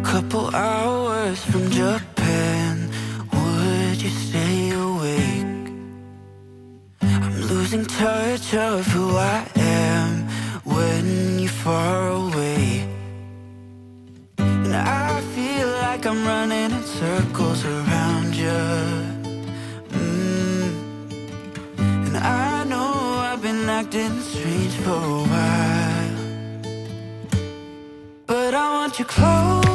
couple hours from Japan, would you stay awake? I'm losing touch of who I am when you're far away. And I feel like I'm running in circles around you. And I know I've been acting strange for a while, but I want you close.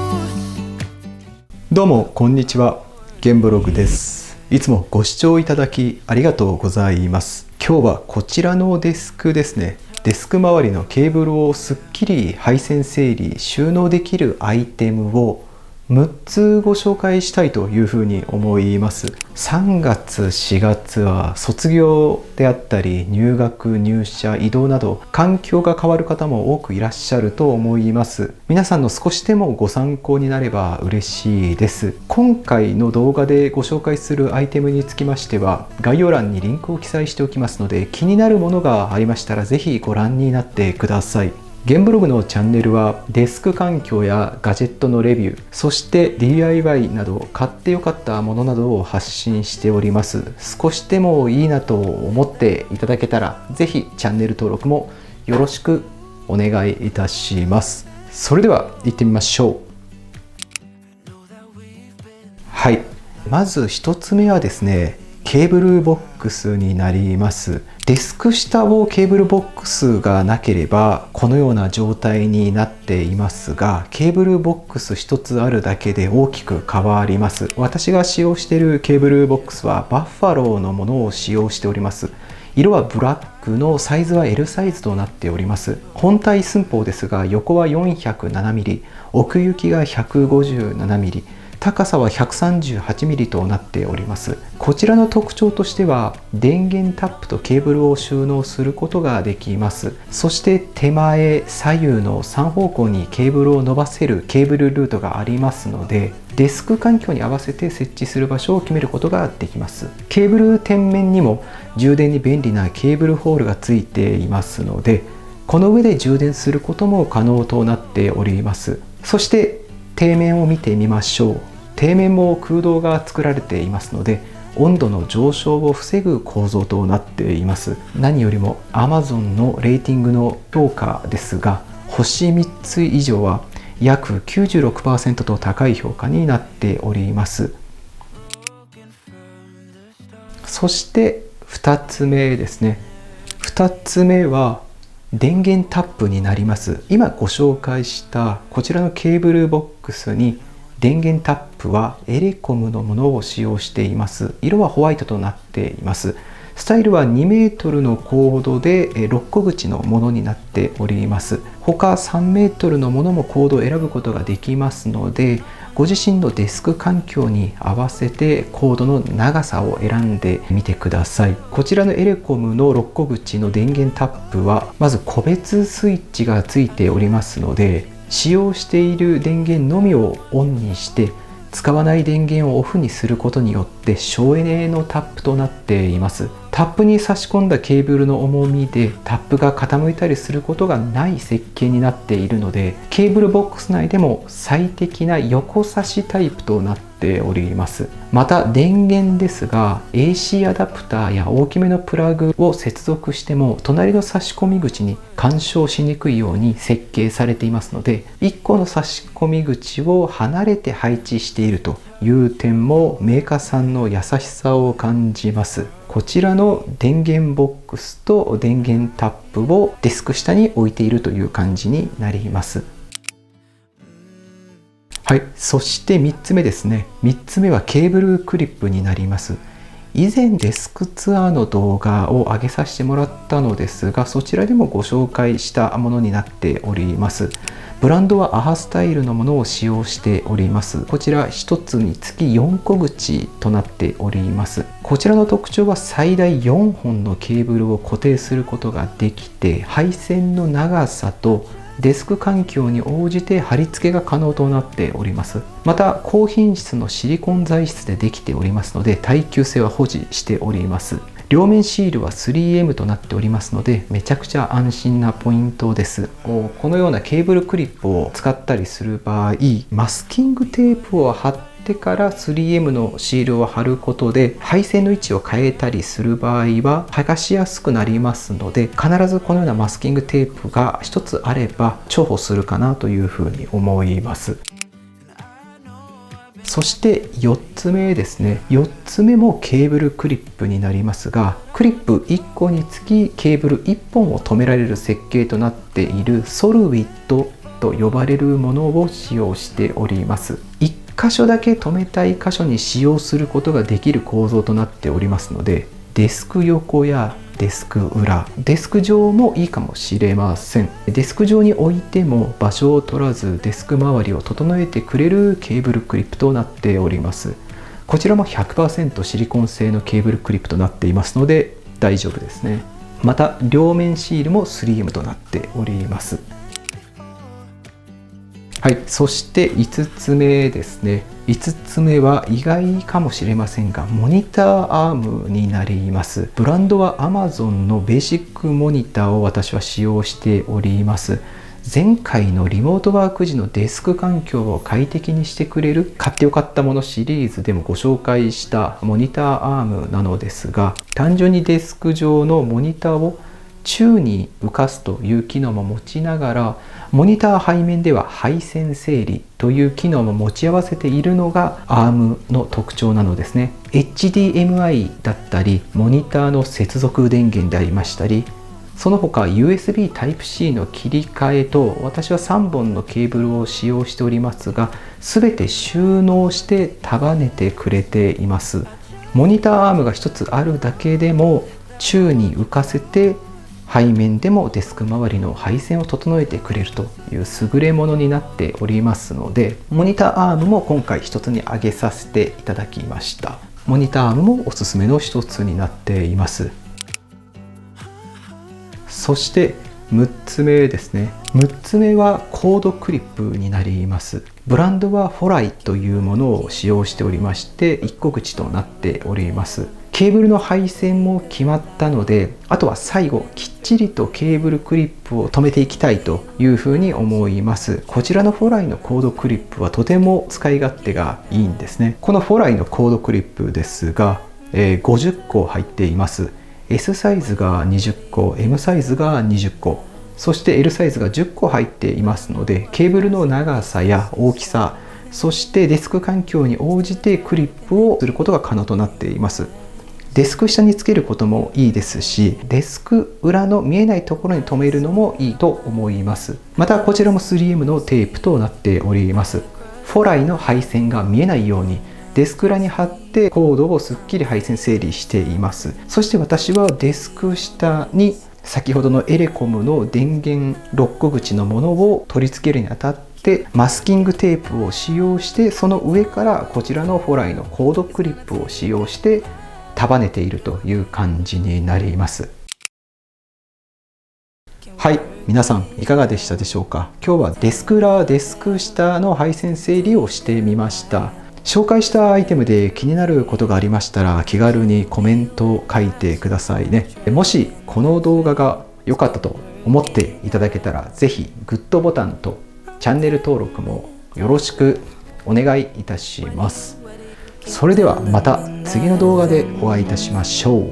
どうもこんにちは、ゲンブログです。いつもご視聴いただきありがとうございます。今日はこちらのデスクですね。デスク周りのケーブルをすっきり配線整理収納できるアイテムを6つご紹介したいというふうに思います。3月4月は卒業であったり入学入社移動など環境が変わる方も多くいらっしゃると思います。皆さんの少しでもご参考になれば嬉しいです。今回の動画でご紹介するアイテムにつきましては概要欄にリンクを記載しておきますので、気になるものがありましたらぜひご覧になってください。ゲンブログのチャンネルはデスク環境やガジェットのレビュー、そして DIY など買ってよかったものなどを発信しております。少しでもいいなと思っていただけたらぜひチャンネル登録もよろしくお願いいたします。それでは行ってみましょう。はい、まず1つ目はですね、ケーブルボックスになります。デスク下をケーブルボックスがなければこのような状態になっていますが、ケーブルボックス1つあるだけで大きく変わります。私が使用しているケーブルボックスはバッファローのものを使用しております。色はブラックのサイズは L サイズとなっております。本体寸法ですが横は 407mm、 奥行きが 157mm、高さは 138mm となっております。こちらの特徴としては電源タップとケーブルを収納することができます。そして手前左右の3方向にケーブルを伸ばせるケーブルルートがありますので、デスク環境に合わせて設置する場所を決めることができます。ケーブル天面にも充電に便利なケーブルホールがついていますので、この上で充電することも可能となっております。そして底面を見てみましょう。底面も空洞が作られていますので温度の上昇を防ぐ構造となっています。何よりも Amazon のレーティングの評価ですが、星3つ以上は約 96% と高い評価になっております。そして2つ目ですね。2つ目は電源タップになります。今ご紹介したこちらのケーブルボックスに電源タップはエレコムのものを使用しています。色はホワイトとなっています。スタイルは 2m のコードで6個口のものになっております。他 3m のものもコードを選ぶことができますので、ご自身のデスク環境に合わせてコードの長さを選んでみてください。こちらのエレコムの6個口の電源タップはまず個別スイッチがついておりますので、使用している電源のみをオンにして使わない電源をオフにすることによって省エネのタップとなっています。タップに差し込んだケーブルの重みでタップが傾いたりすることがない設計になっているので、ケーブルボックス内でも最適な横差しタイプとなっております。また電源ですが AC アダプターや大きめのプラグを接続しても隣の差し込み口に干渉しにくいように設計されていますので、1個の差し込み口を離れて配置しているという点もメーカーさんの優しさを感じます。こちらの電源ボックスと電源タップをデスク下に置いているという感じになります。はい、そして3つ目ですね。3つ目はケーブルクリップになります。以前デスクツアーの動画を上げさせてもらったのですが、そちらでもご紹介したものになっております。ブランドはアハスタイルのものを使用しております。こちら1つにつき4個口となっております。こちらの特徴は最大4本のケーブルを固定することができて、配線の長さとデスク環境に応じて貼り付けが可能となっております。また高品質のシリコン材質でできておりますので耐久性は保持しております。両面シールは 3M となっておりますので、めちゃくちゃ安心なポイントです。このようなケーブルクリップを使ったりする場合、マスキングテープを貼ってから 3M のシールを貼ることで配線の位置を変えたりする場合は剥がしやすくなりますので、必ずこのようなマスキングテープが一つあれば重宝するかなというふうに思います。そして4つ目ですね。4つ目もケーブルクリップになりますが、クリップ1個につきケーブル1本を留められる設計となっているソルウィットと呼ばれるものを使用しております。1箇所だけ留めたい箇所に使用することができる構造となっておりますので、デスク横やデスク裏、デスク上もいいかもしれません。デスク上に置いても場所を取らずデスク周りを整えてくれるケーブルクリップとなっております。こちらも 100% シリコン製のケーブルクリップとなっていますので大丈夫ですね。また両面シールも 3M となっております。はい、そして5つ目ですね。5つ目は意外かもしれませんが、モニターアームになります。ブランドは Amazon のベーシックモニターを私は使用しております。前回のリモートワーク時のデスク環境を快適にしてくれる買ってよかったものシリーズでもご紹介したモニターアームなのですが、単純にデスク上のモニターを宙に浮かすという機能も持ちながら、モニター背面では配線整理という機能も持ち合わせているのが ARM の特徴なのですね。 HDMI だったりモニターの接続電源でありましたり、その他 USB Type-C の切り替えと、私は3本のケーブルを使用しておりますが、全て収納して束ねてくれています。モニターアームが1つあるだけでも宙に浮かせて背面でもデスク周りの配線を整えてくれるという優れものになっておりますので、モニターアームも今回一つに挙げさせていただきました。モニターアームもおすすめの一つになっています。そして6つ目ですね。6つ目はコードクリップになります。ブランドはフォライというものを使用しておりまして、1個口となっております。ケーブルの配線も決まったので、あとは最後きっちりとケーブルクリップを留めていきたいというふうに思います。こちらのフォライのコードクリップはとても使い勝手がいいんですね。このフォライのコードクリップですが、50個入っています。S サイズが20個、M サイズが20個、そして L サイズが10個入っていますので、ケーブルの長さや大きさ、そしてデスク環境に応じてクリップをすることが可能となっています。デスク下につけることもいいですし、デスク裏の見えないところに留めるのもいいと思います。またこちらも 3M のテープとなっております。フォライの配線が見えないようにデスク裏に貼ってコードをすっきり配線整理しています。そして私はデスク下に先ほどのエレコムの電源ロック口のものを取り付けるにあたってマスキングテープを使用して、その上からこちらのフォライのコードクリップを使用して束ねているという感じになります。はい、皆さんいかがでしたでしょうか。今日はデスク裏、デスク下の配線整理をしてみました。紹介したアイテムで気になることがありましたら気軽にコメントを書いてくださいね。もしこの動画が良かったと思っていただけたら、ぜひグッドボタンとチャンネル登録もよろしくお願いいたします。それではまた次の動画でお会いいたしましょう。